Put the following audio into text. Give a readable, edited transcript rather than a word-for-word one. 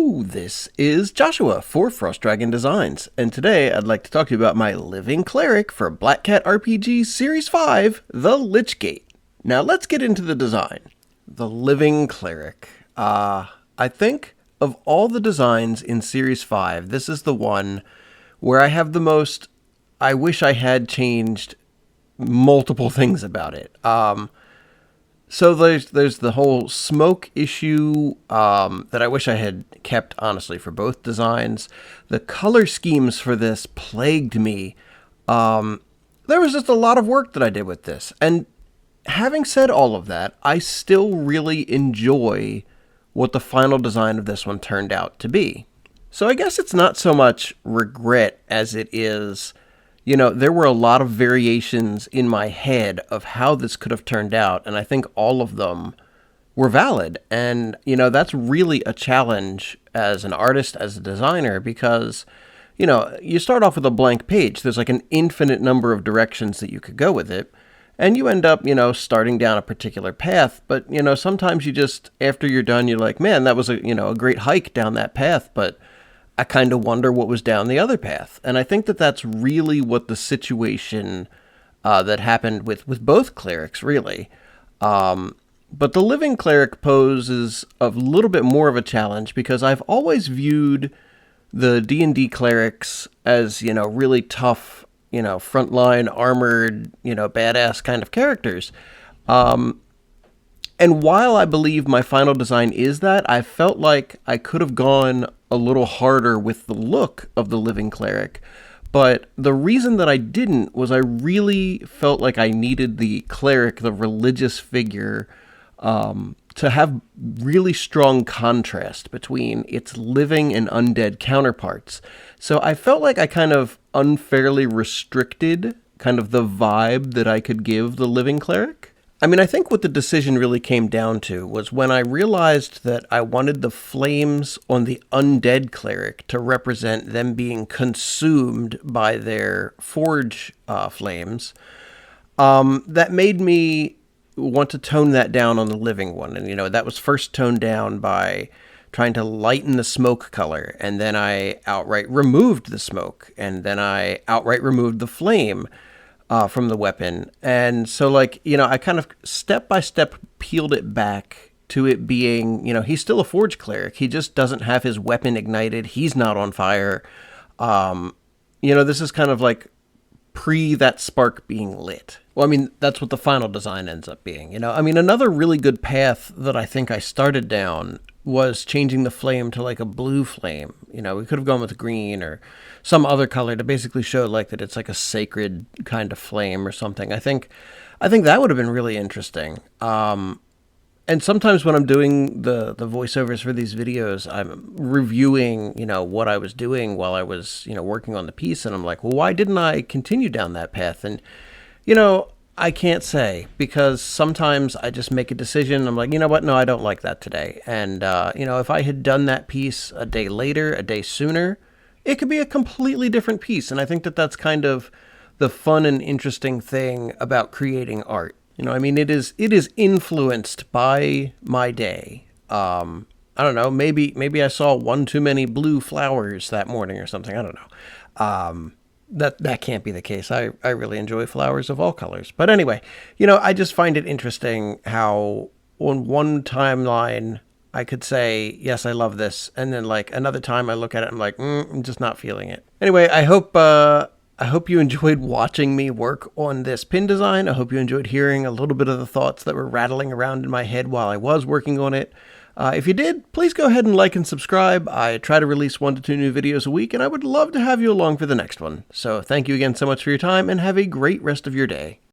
Hello, this is Joshua for Frost Dragon Designs, and today I'd like to talk to you about my Living Cleric for Black Cat RPG Series 5, the Lichgate. Now let's get into the design. The Living Cleric. I think of all the designs in Series 5, this is the one where I have the most, I wish I had changed multiple things about it. So there's the whole smoke issue that I wish I had kept, honestly, for both designs. The color schemes for this plagued me. There was just a lot of work that I did with this. And having said all of that, I still really enjoy what the final design of this one turned out to be. So I guess it's not so much regret as it is, you know, there were a lot of variations in my head of how this could have turned out, and I think all of them were valid. And, you know, that's really a challenge as an artist, as a designer, because, you know, you start off with a blank page. There's like an infinite number of directions that you could go with it, and you end up, you know, starting down a particular path. But, you know, sometimes you just, after you're done, you're like, man, that was a great hike down that path, but I kind of wonder what was down the other path. And I think that that's really what the situation that happened with both clerics, really. But the Living Cleric poses a little bit more of a challenge because I've always viewed the D&D clerics as, you know, really tough, you know, frontline, armored, you know, badass kind of characters. And while I believe my final design is that, I felt like I could have gone a little harder with the look of the Living Cleric. But the reason that I didn't was I really felt like I needed the cleric, the religious figure, to have really strong contrast between its living and undead counterparts. So I felt like I kind of unfairly restricted kind of the vibe that I could give the Living Cleric. I mean, I think what the decision really came down to was when I realized that I wanted the flames on the undead cleric to represent them being consumed by their forge flames. That made me want to tone that down on the living one. And, you know, that was first toned down by trying to lighten the smoke color. And then I outright removed the smoke. And then I outright removed the flame from the weapon. And so, like, you know, I kind of step by step peeled it back to it being, you know, he's still a forge cleric. He just doesn't have his weapon ignited. He's not on fire. You know, this is kind of like pre that spark being lit. Well, I mean, that's what the final design ends up being, you know. I mean, another really good path that I think I started down was changing the flame to like a blue flame. You know, we could have gone with green or some other color to basically show like that it's like a sacred kind of flame or something. I think that would have been really interesting. And sometimes when I'm doing the voiceovers for these videos, I'm reviewing, you know, what I was doing while I was, you know, working on the piece, and I'm like, well, why didn't I continue down that path? And, you know, I can't say, because sometimes I just make a decision. I'm like, you know what? No, I don't like that today. And, you know, if I had done that piece a day later, a day sooner, it could be a completely different piece. And I think that that's kind of the fun and interesting thing about creating art. You know, I mean, it is influenced by my day. I don't know, maybe I saw one too many blue flowers that morning or something. I don't know. That can't be the case. I really enjoy flowers of all colors. But anyway, you know, I just find it interesting how on one timeline I could say, yes, I love this. And then like another time I look at it, I'm like, I'm just not feeling it. Anyway, I hope you enjoyed watching me work on this pin design. I hope you enjoyed hearing a little bit of the thoughts that were rattling around in my head while I was working on it. If you did, please go ahead and like and subscribe. I try to release 1 to 2 new videos a week, and I would love to have you along for the next one. So thank you again so much for your time, and have a great rest of your day.